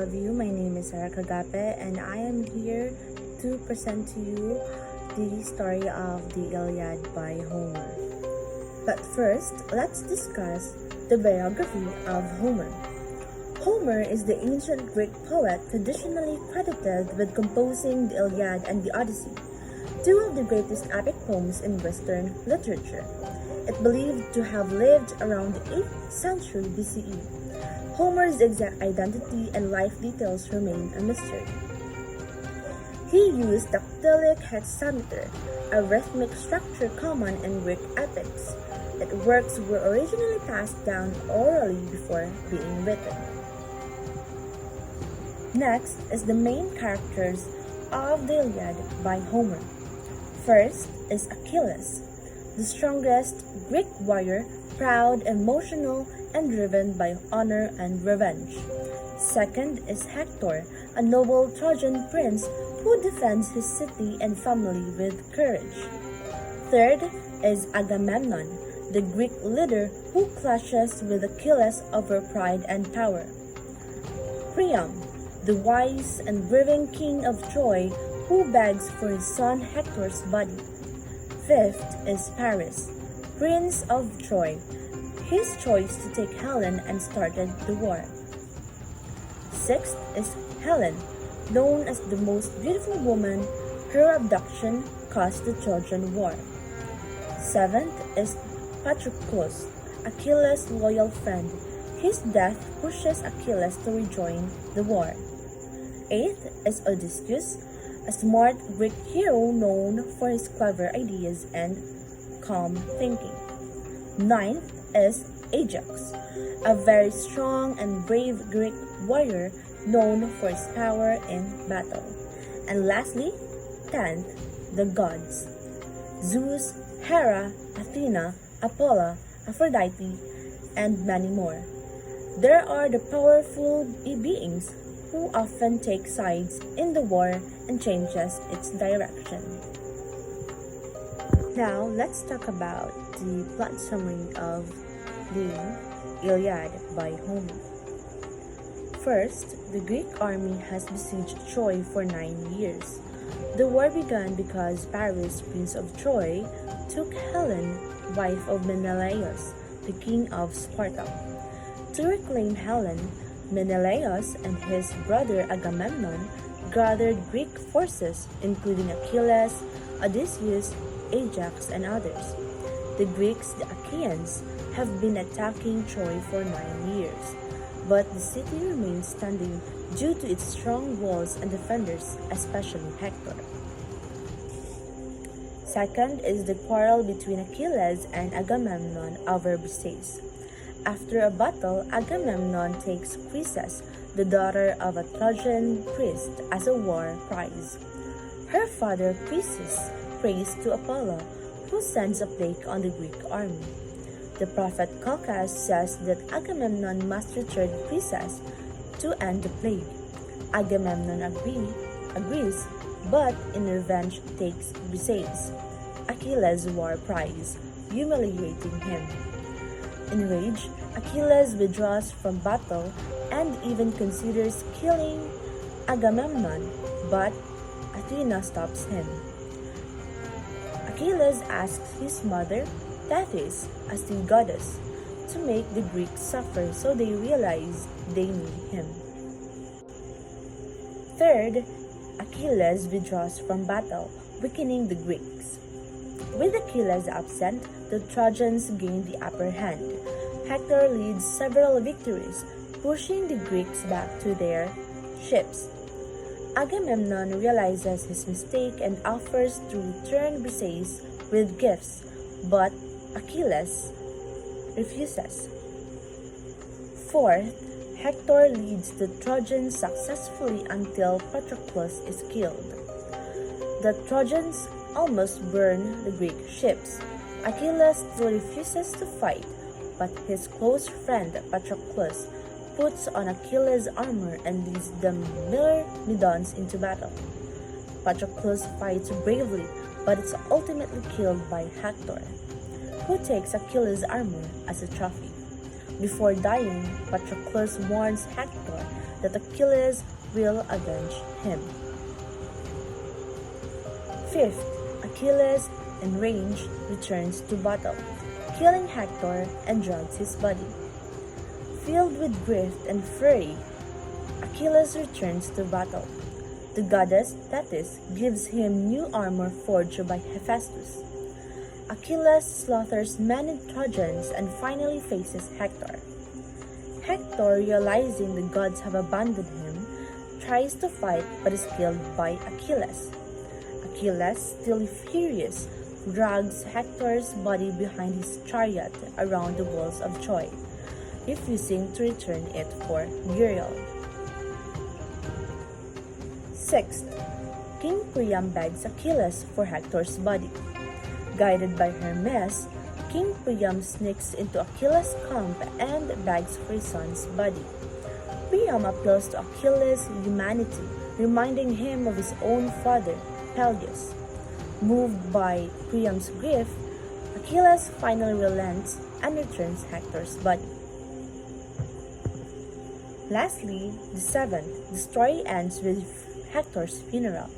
of you. My name is Sarah Kagape and I am here to present to you the story of the Iliad by Homer. But first, let's discuss the biography of Homer. Homer is the ancient Greek poet traditionally credited with composing the Iliad and the Odyssey, two of the greatest epic poems in Western literature. It believed to have lived around the 8th century BCE. Homer's exact identity and life details remain a mystery. He used dactylic hexameter, a rhythmic structure common in Greek epics. Its works were originally passed down orally before being written. Next is the main characters of the Iliad by Homer. First is Achilles, the strongest Greek warrior, proud, emotional, and driven by honor and revenge. Second is Hector, a noble Trojan prince who defends his city and family with courage. Third is Agamemnon, the Greek leader who clashes with Achilles over pride and power. Priam, the wise and grieving king of Troy who begs for his son Hector's body. Fifth is Paris, prince of Troy, his choice to take Helen and started the war. Sixth is Helen, known as the most beautiful woman. Her abduction caused the Trojan War. Seventh is Patroclus, Achilles' loyal friend. His death pushes Achilles to rejoin the war. Eighth is Odysseus, a smart Greek hero known for his clever ideas and calm thinking. Ninth is Ajax, a very strong and brave Greek warrior known for his power in battle. And lastly, 10th, the gods: Zeus, Hera, Athena, Apollo, Aphrodite, and many more. There are the powerful beings who often take sides in the war and changes its direction. Now, let's talk about the plot summary of the Iliad by Homer. First, the Greek army has besieged Troy for 9 years. The war began because Paris, prince of Troy, took Helen, wife of Menelaus, the king of Sparta. To reclaim Helen, Menelaus and his brother Agamemnon gathered Greek forces including Achilles, Odysseus, Ajax, and others. The Greeks, the Achaeans, have been attacking Troy for 9 years, but the city remains standing due to its strong walls and defenders, especially Hector. Second is the quarrel between Achilles and Agamemnon over Briseis. After a battle, Agamemnon takes Chryses, the daughter of a Trojan priest, as a war prize. Her father Chryses prays to Apollo, who sends a plague on the Greek army. The prophet Caucus says that Agamemnon must return Chryses to end the plague. Agamemnon agrees, but in revenge takes Briseis, Achilles' war prize, humiliating him. Enraged, Achilles withdraws from battle and even considers killing Agamemnon, but Athena stops him. Achilles asks his mother, Thetis, a sea goddess, to make the Greeks suffer so they realize they need him. Third, Achilles withdraws from battle, weakening the Greeks. With Achilles absent, the Trojans gain the upper hand. Hector leads several victories, pushing the Greeks back to their ships. Agamemnon realizes his mistake and offers to return Briseis with gifts, but Achilles refuses. Fourth, Hector leads the Trojans successfully until Patroclus is killed. The Trojans almost burn the Greek ships. Achilles still refuses to fight, but his close friend Patroclus puts on Achilles' armor and leads the Myrmidons into battle. Patroclus fights bravely, but is ultimately killed by Hector, who takes Achilles' armor as a trophy. Before dying, Patroclus warns Hector that Achilles will avenge him. Fifth, Achilles, enraged, returns to battle, killing Hector and drags his body. Filled with grief and fury, Achilles returns to battle. The goddess Thetis gives him new armor forged by Hephaestus. Achilles slaughters many Trojans and finally faces Hector. Hector, realizing the gods have abandoned him, tries to fight but is killed by Achilles. Achilles, still furious, drags Hector's body behind his chariot around the walls of Troy, refusing to return it for burial. Sixth, King Priam begs Achilles for Hector's body. Guided by Hermes, King Priam sneaks into Achilles' camp and begs for his son's body. Priam appeals to Achilles' humanity, reminding him of his own father, Peleus. Moved by Priam's grief, Achilles finally relents and returns Hector's body. Lastly, the seventh, the story ends with Hector's funeral.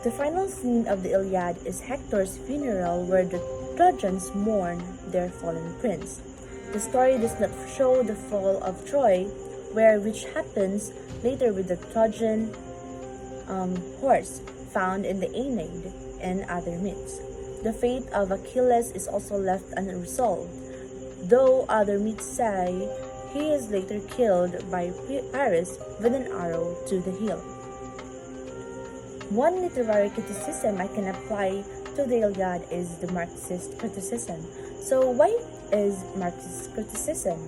The final scene of the Iliad is Hector's funeral, where the Trojans mourn their fallen prince. The story does not show the fall of Troy, which happens later with the Trojan horse found in the Aeneid and other myths. The fate of Achilles is also left unresolved, though other myths say he is later killed by Paris with an arrow to the heel. One literary criticism I can apply to the Iliad is the Marxist criticism. So why is Marxist criticism?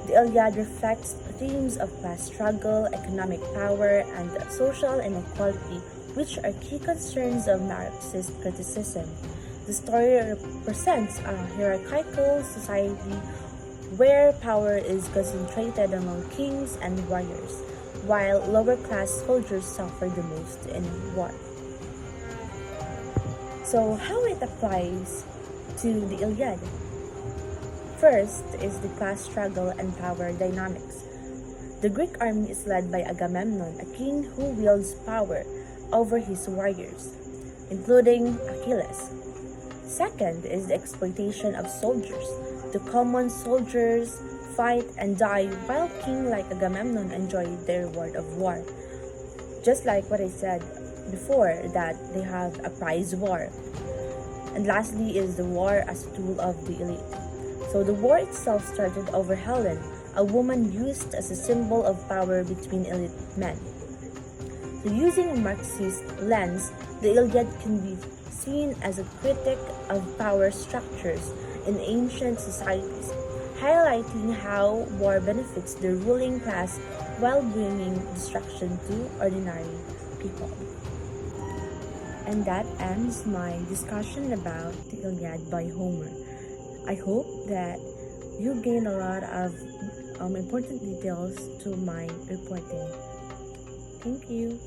The Iliad reflects themes of class struggle, economic power, and social inequality, which are key concerns of Marxist criticism. The story represents a hierarchical society where power is concentrated among kings and warriors, while lower-class soldiers suffer the most in war. So how it applies to the Iliad? First is the class struggle and power dynamics. The Greek army is led by Agamemnon, a king who wields power over his warriors, including Achilles. Second is the exploitation of soldiers. The common soldiers fight and die while king like Agamemnon enjoy the reward of war. Just like what I said before, that they have a prize war. And lastly is the war as a tool of the elite. So the war itself started over Helen, a woman used as a symbol of power between elite men. So using a Marxist lens, the Iliad can be seen as a critic of power structures in ancient societies, highlighting how war benefits the ruling class while bringing destruction to ordinary people. And that ends my discussion about the Iliad by Homer. I hope that you gain a lot of important details to my reporting. Thank you.